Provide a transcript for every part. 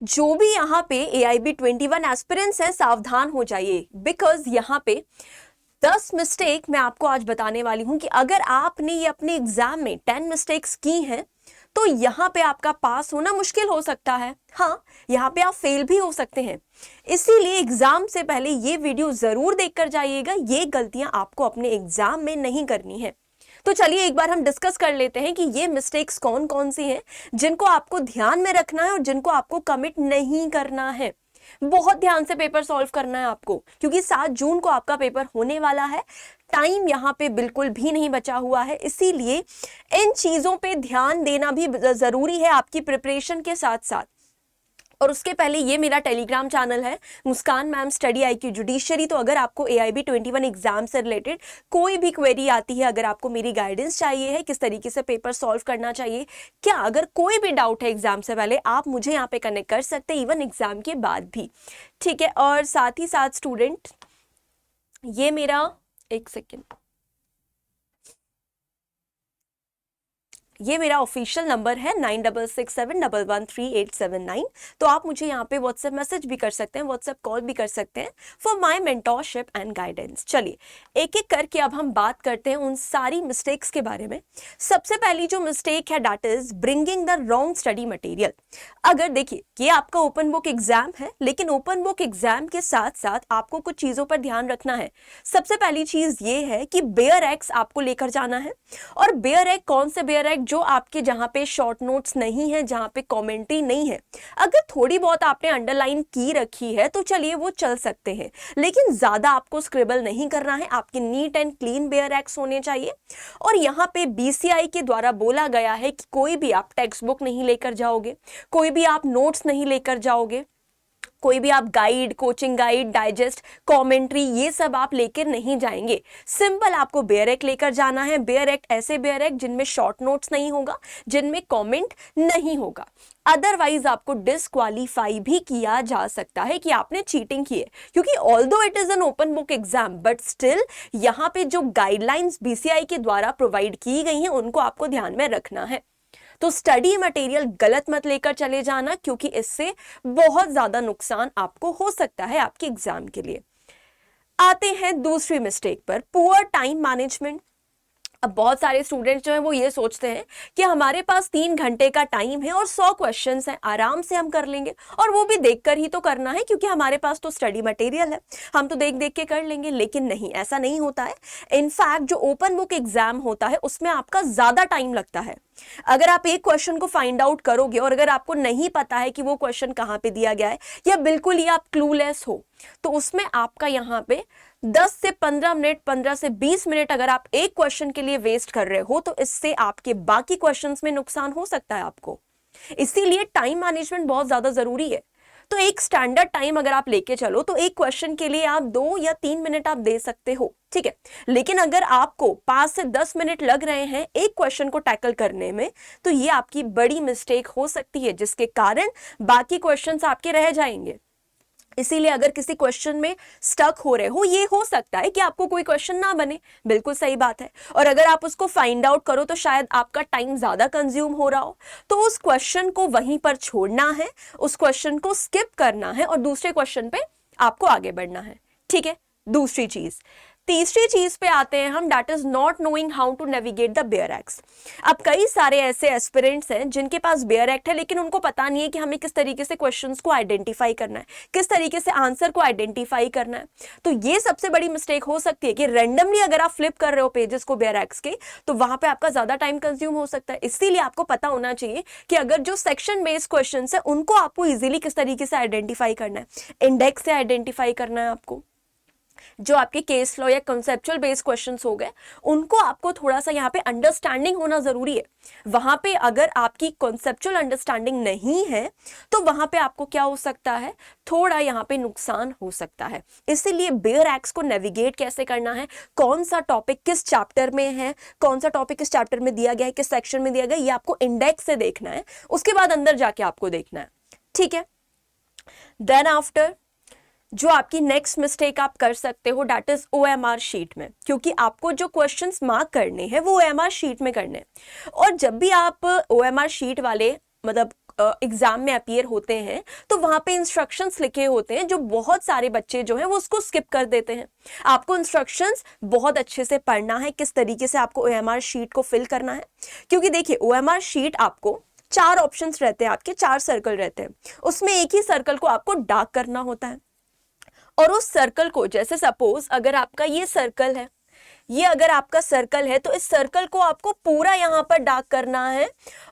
जो भी यहाँ पे AIB 21 एस्पिरेंट्स हैं सावधान हो जाइए, बिकॉज यहाँ पे 10 मिस्टेक मैं आपको आज बताने वाली हूं कि अगर आपने ये अपने एग्जाम में 10 मिस्टेक्स की हैं तो यहाँ पे आपका पास होना मुश्किल हो सकता है। हाँ, यहाँ पे आप फेल भी हो सकते हैं। इसीलिए एग्जाम से पहले ये वीडियो जरूर देखकर जाइएगा। ये गलतियां आपको अपने एग्जाम में नहीं करनी है। तो चलिए एक बार हम डिस्कस कर लेते हैं कि ये मिस्टेक्स कौन कौन सी हैं जिनको आपको ध्यान में रखना है और जिनको आपको कमिट नहीं करना है। बहुत ध्यान से पेपर सॉल्व करना है आपको, क्योंकि 7 जून को आपका पेपर होने वाला है। टाइम यहाँ पे बिल्कुल भी नहीं बचा हुआ है, इसीलिए इन चीजों पे ध्यान देना भी जरूरी है आपकी प्रिपरेशन के साथ साथ। और उसके पहले ये मेरा टेलीग्राम चैनल है मुस्कान मैम स्टडी IQ जुडिशरी। तो अगर आपको AIB 21 एग्जाम से रिलेटेड कोई भी क्वेरी आती है, अगर आपको मेरी गाइडेंस चाहिए है किस तरीके से पेपर सॉल्व करना चाहिए, क्या अगर कोई भी डाउट है एग्जाम से पहले, आप मुझे यहाँ पे कनेक्ट कर सकते हैं, इवन एग्जाम के बाद भी। ठीक है। और साथ ही साथ स्टूडेंट, ये मेरा एक सेकेंड, ये मेरा ऑफिशियल नंबर है 9667113879। तो आप मुझे यहाँ पे व्हाट्सएप मैसेज भी कर सकते हैं, व्हाट्सएप कॉल भी कर सकते हैं for my mentorship and guidance. चलिए एक एक करके अब हम बात करते हैं उन सारी मिस्टेक्स के बारे में। सबसे पहली जो मिस्टेक है that is bringing the wrong study material. अगर देखिए ये आपका ओपन बुक एग्जाम है, लेकिन ओपन बुक एग्जाम के साथ साथ आपको कुछ चीजों पर ध्यान रखना है। सबसे पहली चीज ये है कि बेयर एक्स आपको लेकर जाना है। और बेयर एक्ट कौन से बेयर एक्ट? जो आपके जहां पे शॉर्ट नोट्स नहीं है, जहां पे कमेंट्री नहीं है। अगर थोड़ी बहुत आपने अंडरलाइन की रखी है तो चलिए वो चल सकते हैं, लेकिन ज्यादा आपको स्क्रिबल नहीं करना है। आपके neat and clean bear acts होने चाहिए। और यहाँ पे BCI के द्वारा बोला गया है कि कोई भी आप टेक्स्ट बुक नहीं लेकर जाओगे, कोई भी आप नोट्स नहीं लेकर जाओगे, कोई भी आप guide, coaching guide, digest, commentary, ये सब आप लेकर नहीं जाएंगे। सिंपल आपको बेयर एक्ट लेकर जाना है। बेयर एक्ट ऐसे बेयर एक्ट जिनमें शॉर्ट नोट्स नहीं होगा, जिनमें कमेंट नहीं होगा। अदरवाइज आपको डिस्क्वालीफाई भी किया जा सकता है कि आपने चीटिंग की है, क्योंकि although it is an open book exam but still यहाँ पे जो गाइडलाइंस BCI के द्वारा प्रोवाइड की गई हैं उनको आपको ध्यान में रखना है। तो स्टडी मटेरियल गलत मत लेकर चले जाना, क्योंकि इससे बहुत ज्यादा नुकसान आपको हो सकता है आपके एग्जाम के लिए। आते हैं दूसरी मिस्टेक पर, पुअर टाइम मैनेजमेंट। अब बहुत सारे स्टूडेंट्स जो हैं वो ये सोचते हैं कि हमारे पास 3 घंटे का टाइम है और 100 क्वेश्चंस हैं, आराम से हम कर लेंगे, और वो भी देखकर ही तो करना है क्योंकि हमारे पास तो स्टडी मटेरियल है, हम तो देख देख के कर लेंगे। लेकिन नहीं, ऐसा नहीं होता है। इनफैक्ट जो ओपन बुक एग्जाम होता है उसमें आपका ज्यादा टाइम लगता है। अगर आप एक क्वेश्चन को फाइंड आउट करोगे और अगर आपको नहीं पता है कि वो क्वेश्चन कहाँ पे दिया गया है, या बिल्कुल ही आप क्लूलेस हो, तो उसमें आपका यहाँ पे 10 से 15 मिनट, 15 से 20 मिनट अगर आप एक क्वेश्चन के लिए वेस्ट कर रहे हो तो इससे आपके बाकी क्वेश्चंस में नुकसान हो सकता है आपको। इसीलिए टाइम मैनेजमेंट बहुत ज्यादा जरूरी है। तो एक स्टैंडर्ड टाइम अगर आप लेके चलो तो एक क्वेश्चन के लिए आप 2 या 3 मिनट आप दे सकते हो, ठीक है। लेकिन अगर आपको 5 से 10 मिनट लग रहे हैं एक क्वेश्चन को टैकल करने में, तो ये आपकी बड़ी मिस्टेक हो सकती है, जिसके कारण बाकी क्वेश्चंस आपके रह जाएंगे। इसीलिए अगर किसी क्वेश्चन में स्टक हो रहे हो, ये हो सकता है कि आपको कोई क्वेश्चन ना बने, बिल्कुल सही बात है, और अगर आप उसको फाइंड आउट करो तो शायद आपका टाइम ज्यादा कंज्यूम हो रहा हो, तो उस क्वेश्चन को वहीं पर छोड़ना है, उस क्वेश्चन को स्किप करना है और दूसरे क्वेश्चन पे आपको आगे बढ़ना है, ठीक है। दूसरी चीज। तीसरी चीज पे आते हैं हम, that is not knowing how to navigate the bare acts. अब कई सारे ऐसे एस्पिरेंट्स हैं जिनके पास बेयर एक्ट है, लेकिन उनको पता नहीं है कि हमें किस तरीके से क्वेश्चंस को आइडेंटिफाई करना है, किस तरीके से आंसर को आइडेंटिफाई करना है। तो ये सबसे बड़ी मिस्टेक हो सकती है कि रैंडमली अगर आप फ्लिप कर रहे हो पेजेस को बेयर एक्ट्स के, तो वहां पे आपका ज्यादा टाइम कंज्यूम हो सकता है। इसीलिए आपको पता होना चाहिए कि अगर जो सेक्शन बेस्ड क्वेश्चन है उनको आपको इजिली किस तरीके से आइडेंटिफाई करना है। इंडेक्स से आइडेंटिफाई करना है आपको। जो आपके केस लॉ या कंसेप्चुअल बेस्ड क्वेश्चंस हो गए, उनको आपको थोड़ा सा यहाँ पे अंडरस्टैंडिंग होना जरूरी है। वहां पे अगर आपकी कंसेप्चुअल अंडरस्टैंडिंग नहीं है तो वहां पे आपको क्या हो सकता है, थोड़ा यहाँ पे नुकसान हो सकता है। इसीलिए बेयर एक्ट्स को नेविगेट कैसे करना है, कौन सा टॉपिक किस चैप्टर में है, कौन सा टॉपिक किस चैप्टर में दिया गया है, किस सेक्शन में दिया गया है, ये आपको इंडेक्स से देखना है, उसके बाद अंदर जाके आपको देखना है, ठीक है। देन आफ्टर जो आपकी नेक्स्ट मिस्टेक आप कर सकते हो, दैट इज OMR शीट में, क्योंकि आपको जो क्वेश्चंस मार्क करने हैं वो OMR शीट में करने हैं। और जब भी आप OMR शीट वाले मतलब एग्जाम में अपीयर होते हैं तो वहां पे इंस्ट्रक्शंस लिखे होते हैं जो बहुत सारे बच्चे जो हैं वो उसको स्किप कर देते हैं। आपको इंस्ट्रक्शंस बहुत अच्छे से पढ़ना है, किस तरीके से आपको OMR शीट को फिल करना है, क्योंकि देखिए OMR शीट आपको 4 ऑप्शंस रहते हैं, आपके 4 सर्कल रहते हैं, उसमें एक ही सर्कल को आपको डार्क करना होता है। और उस सर्कल को, जैसे सपोज अगर आपका ये सर्कल है, ये अगर आपका सर्कल है तो इस सर्कल को आपको पूरा यहाँ पर डार्क करना है,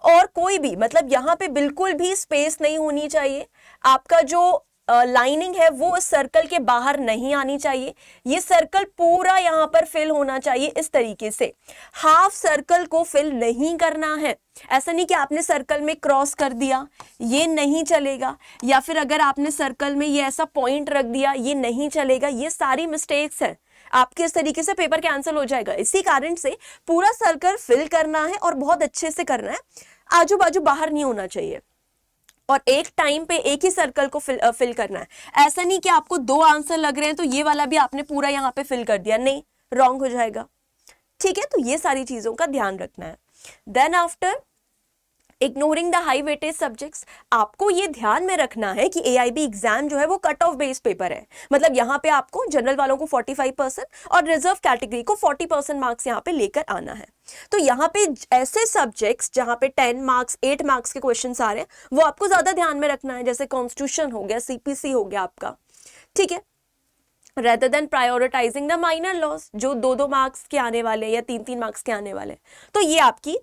और कोई भी मतलब यहाँ पे बिल्कुल भी स्पेस नहीं होनी चाहिए। आपका जो लाइनिंग है वो इस सर्कल के बाहर नहीं आनी चाहिए। ये सर्कल पूरा यहाँ पर फिल होना चाहिए इस तरीके से। हाफ सर्कल को फिल नहीं करना है। ऐसा नहीं कि आपने सर्कल में क्रॉस कर दिया, ये नहीं चलेगा, या फिर अगर आपने सर्कल में ये ऐसा पॉइंट रख दिया, ये नहीं चलेगा। ये सारी मिस्टेक्स है, आपके इस तरीके से पेपर कैंसिल हो जाएगा। इसी कारण से पूरा सर्कल फिल करना है और बहुत अच्छे से करना है, आजू बाजू बाहर नहीं होना चाहिए, और एक टाइम पे एक ही सर्कल को फिल करना है। ऐसा नहीं कि आपको 2 आंसर लग रहे हैं तो ये वाला भी आपने पूरा यहाँ पे फिल कर दिया, नहीं, रॉन्ग हो जाएगा। ठीक है, तो ये सारी चीजों का ध्यान रखना है। Then after ignoring the high weightage subjects, आपको ये ध्यान में रखना है कि AIB एग्जाम जो है वो कट ऑफ बेस्ड पेपर है। मतलब यहाँ पे आपको जनरल वालों को 45% और रिजर्व कैटेगरी को 40% मार्क्स यहाँ पे लेकर आना है। तो यहाँ पे ऐसे सब्जेक्ट्स जहाँ पे 10 मार्क्स 8 मार्क्स के क्वेश्चन आ रहे हैं वो आपको ज्यादा ध्यान में रखना है, जैसे कॉन्स्टिट्यूशन हो गया, CPC हो गया आपका। ठीक है, rather than prioritizing the minor laws जो 2-2 मार्क्स के आने वाले या 3-3 मार्क्स के आने वाले। तो ये आपकी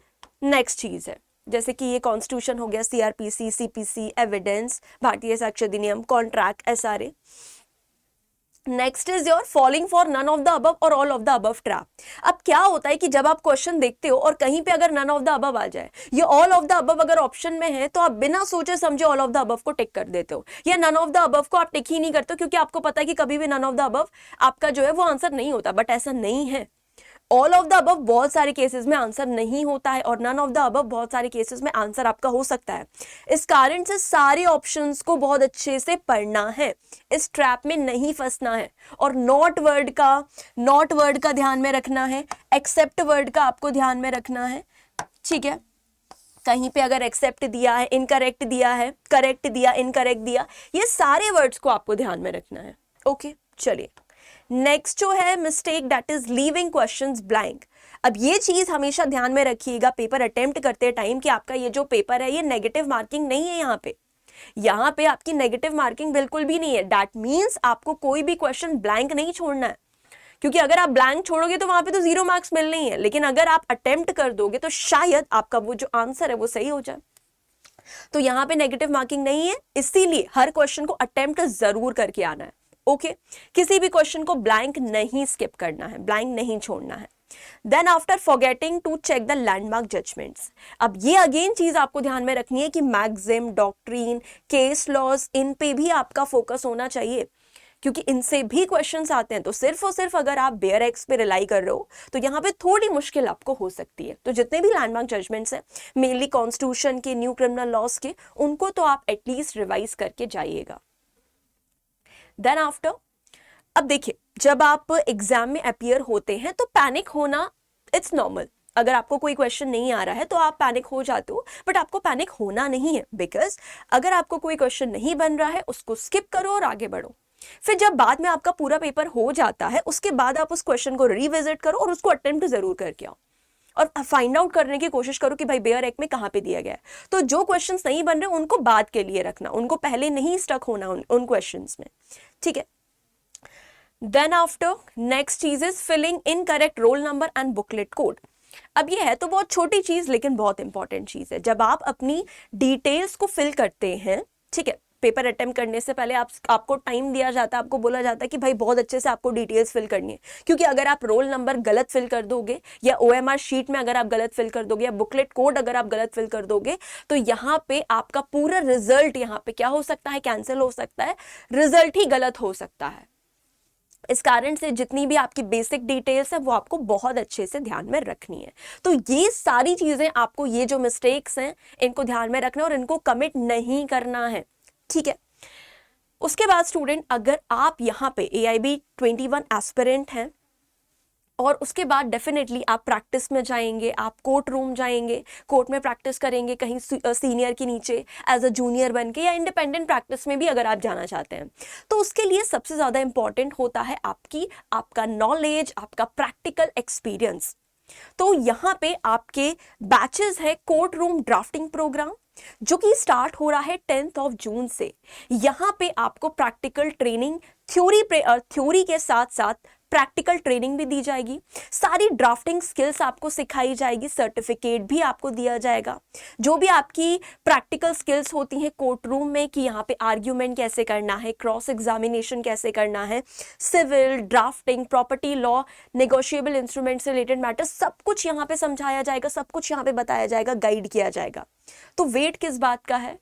नेक्स्ट चीज है, जैसे कि ये कॉन्स्टिट्यूशन हो गया, CRPC, CPC, एविडेंस, भारतीय साक्ष्य अधिनियम, contract, SRA। Next is your falling for none of the above or all of the above trap. अब क्या होता है कि जब आप क्वेश्चन देखते हो और कहीं पे अगर नन ऑफ द अबव आ जाए या ऑल ऑफ द अबव अगर ऑप्शन में है तो आप बिना सोचे समझे ऑल ऑफ द अबव को टिक कर देते हो, या नन ऑफ द अबव को आप टिक ही नहीं करते हो, क्योंकि आपको पता है कि कभी भी नन ऑफ द अबव आपका जो है वो आंसर नहीं होता। बट ऐसा नहीं है, ऑल ऑफ द अबव बहुत सारे केसेस में आंसर नहीं होता है और नन ऑफ द अबव बहुत सारे केसेस में आंसर आपका हो सकता है। इस कारण से सारे ऑप्शंस को बहुत अच्छे से पढ़ना है, इस ट्रैप में नहीं फंसना है, और नॉट वर्ड का ध्यान में रखना है, एक्सेप्ट वर्ड का आपको ध्यान में रखना है। ठीक है, कहीं पे अगर एक्सेप्ट दिया है, इनकरेक्ट दिया है, करेक्ट दिया, इनकरेक्ट दिया, ये सारे वर्ड्स को आपको ध्यान में रखना है। ओके, चलिए नेक्स्ट जो है mistake, that is leaving questions blank. अब ये चीज हमेशा ध्यान में रखिएगा पेपर अटेम्प्ट करते टाइम कि आपका ये जो पेपर है ये नेगेटिव मार्किंग नहीं है। यहाँ पे आपकी नेगेटिव मार्किंग बिल्कुल भी नहीं है। दैट मीन्स आपको कोई भी क्वेश्चन ब्लैंक नहीं छोड़ना है, क्योंकि अगर आप ब्लैंक छोड़ोगे तो वहां पे तो 0 मार्क्स मिलने ही है, लेकिन अगर आप अटेम्प्ट कर दोगे तो शायद आपका वो जो आंसर है वो सही हो जाए। तो यहाँ पे नेगेटिव मार्किंग नहीं है, इसीलिए हर क्वेश्चन को अटेम्प्ट जरूर करके आना है। ओके, किसी भी क्वेश्चन को ब्लैंक नहीं स्किप करना है, ब्लैंक नहीं छोड़ना है। Then after forgetting to check the landmark judgments. अब ये अगेन चीज आपको ध्यान में रखनी है कि मैक्सिम, डॉक्ट्रीन, केस लॉज, इन पे भी आपका फोकस होना चाहिए, क्योंकि इनसे भी क्वेश्चंस आते हैं। तो सिर्फ और सिर्फ अगर आप बेयर एक्स पे रिलाई कर रहे हो तो यहाँ पे थोड़ी मुश्किल आपको हो सकती है। तो जितने भी लैंडमार्क जजमेंट्स हैं, मेनली कॉन्स्टिट्यूशन के, न्यू क्रिमिनल लॉज के, उनको तो आप एटलीस्ट रिवाइज करके जाइएगा। देन आफ्टर, अब देखिए जब आप एग्जाम में अपीयर होते हैं तो पैनिक होना इट्स नॉर्मल। अगर आपको कोई क्वेश्चन नहीं आ रहा है तो आप पैनिक हो जाते हो, बट आपको पैनिक होना नहीं है, बिकॉज अगर आपको कोई क्वेश्चन नहीं बन रहा है उसको स्किप करो और आगे बढ़ो। फिर जब बाद में आपका पूरा पेपर हो जाता है उसके बाद आप उस क्वेश्चन को रिविजिट करो और उसको अटेम्प्ट जरूर करके आओ और फाइंड आउट करने की कोशिश करो कि भाई बेयर एक्ट में कहाँ पे दिया गया है। तो जो क्वेश्चंस नहीं बन रहे उनको बाद के लिए रखना, उनको पहले नहीं स्टक होना उन क्वेश्चंस में। ठीक है, देन आफ्टर नेक्स्ट चीज is filling incorrect roll number and booklet code. अब ये है तो बहुत छोटी चीज लेकिन बहुत इंपॉर्टेंट चीज है। जब आप अपनी डिटेल्स को फिल करते हैं, ठीक है, पेपर अटेम्प्ट करने से पहले आपको टाइम दिया जाता है, आपको बोला जाता है कि भाई बहुत अच्छे से आपको डिटेल्स फिल करनी है, क्योंकि अगर आप रोल नंबर गलत फिल कर दोगे या OMR शीट में अगर आप गलत फिल कर दोगे या बुकलेट कोड अगर आप गलत फिल कर दोगे तो यहाँ पे आपका पूरा रिजल्ट यहाँ पे क्या हो सकता है, कैंसिल हो सकता है, रिजल्ट ही गलत हो सकता है। इस कारण से जितनी भी आपकी बेसिक डिटेल्स है वो आपको बहुत अच्छे से ध्यान में रखनी है। तो ये सारी चीजें आपको, ये जो मिस्टेक्स हैं इनको ध्यान में रखना और इनको कमिट नहीं करना है। ठीक है, उसके बाद स्टूडेंट, अगर आप यहाँ पे AIB 21 एस्पिरेंट हैं और उसके बाद डेफिनेटली आप प्रैक्टिस में जाएंगे, आप कोर्ट रूम जाएंगे, कोर्ट में प्रैक्टिस करेंगे कहीं सीनियर के नीचे एज अ जूनियर बन के, या इंडिपेंडेंट प्रैक्टिस में भी अगर आप जाना चाहते हैं। तो उसके लिए सबसे ज़्यादा इंपॉर्टेंट होता है आपका नॉलेज, आपका प्रैक्टिकल एक्सपीरियंस। तो यहाँ पे आपके बैचेस है कोर्ट रूम ड्राफ्टिंग प्रोग्राम, जो कि स्टार्ट हो रहा है 10 जून से। यहाँ पे आपको प्रैक्टिकल ट्रेनिंग, थ्योरी के साथ साथ प्रैक्टिकल ट्रेनिंग भी दी जाएगी, सारी ड्राफ्टिंग स्किल्स आपको सिखाई जाएगी, सर्टिफिकेट भी आपको दिया जाएगा। जो भी आपकी प्रैक्टिकल स्किल्स होती हैं कोर्ट रूम में, कि यहाँ पे आर्ग्यूमेंट कैसे करना है, क्रॉस एग्जामिनेशन कैसे करना है, civil, drafting, property law, negotiable instrument से रिलेटेड मैटर्स, सब कुछ यहाँ पे समझाया जाएगा, सब कुछ यहाँ पे बताया जाएगा, गाइड किया जाएगा। तो वेट किस बात का है,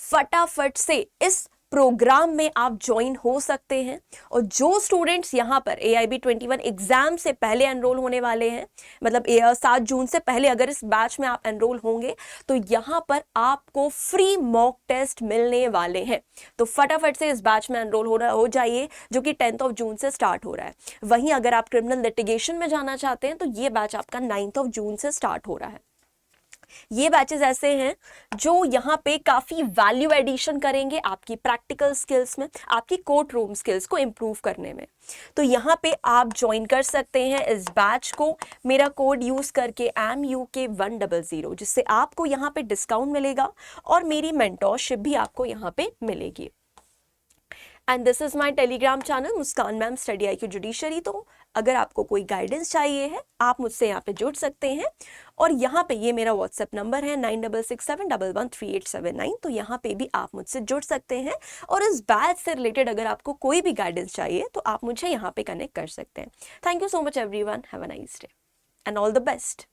फटाफट से इस प्रोग्राम में आप ज्वाइन हो सकते हैं। और जो स्टूडेंट्स यहाँ पर AIB 21 एग्जाम से पहले एनरोल होने वाले हैं, मतलब 7 जून से पहले अगर इस बैच में आप एनरोल होंगे, तो यहाँ पर आपको फ्री मॉक टेस्ट मिलने वाले हैं। तो फटाफट से इस बैच में एनरोल हो जाइए, जो कि 10 जून से स्टार्ट हो रहा है। वहीं अगर आप क्रिमिनल लिटिगेशन में जाना चाहते हैं, तो ये बैच आपका 9 जून से स्टार्ट हो रहा है। ये बैचेस ऐसे हैं जो यहाँ पे काफ़ी वैल्यू एडिशन करेंगे आपकी प्रैक्टिकल स्किल्स में, आपकी कोर्ट रूम स्किल्स को इम्प्रूव करने में। तो यहाँ पे आप ज्वाइन कर सकते हैं इस बैच को मेरा कोड यूज़ करके MUK100, जिससे आपको यहाँ पे डिस्काउंट मिलेगा और मेरी मेंटोरशिप भी आपको यहाँ पे मिलेगी। And this is my Telegram channel Muskan ma'am study IQ judiciary. तो अगर आपको कोई गाइडेंस चाहिए है, आप मुझसे यहाँ पे जुड़ सकते हैं। और यहाँ पे ये मेरा व्हाट्सएप नंबर है 9667113879। तो यहाँ पे भी आप मुझसे जुड़ सकते हैं। और इस बैच से रिलेटेड अगर आपको कोई भी गाइडेंस चाहिए, तो आप मुझे यहाँ पे कनेक्ट कर सकते हैं। Thank you so much everyone, have a nice day and all the best.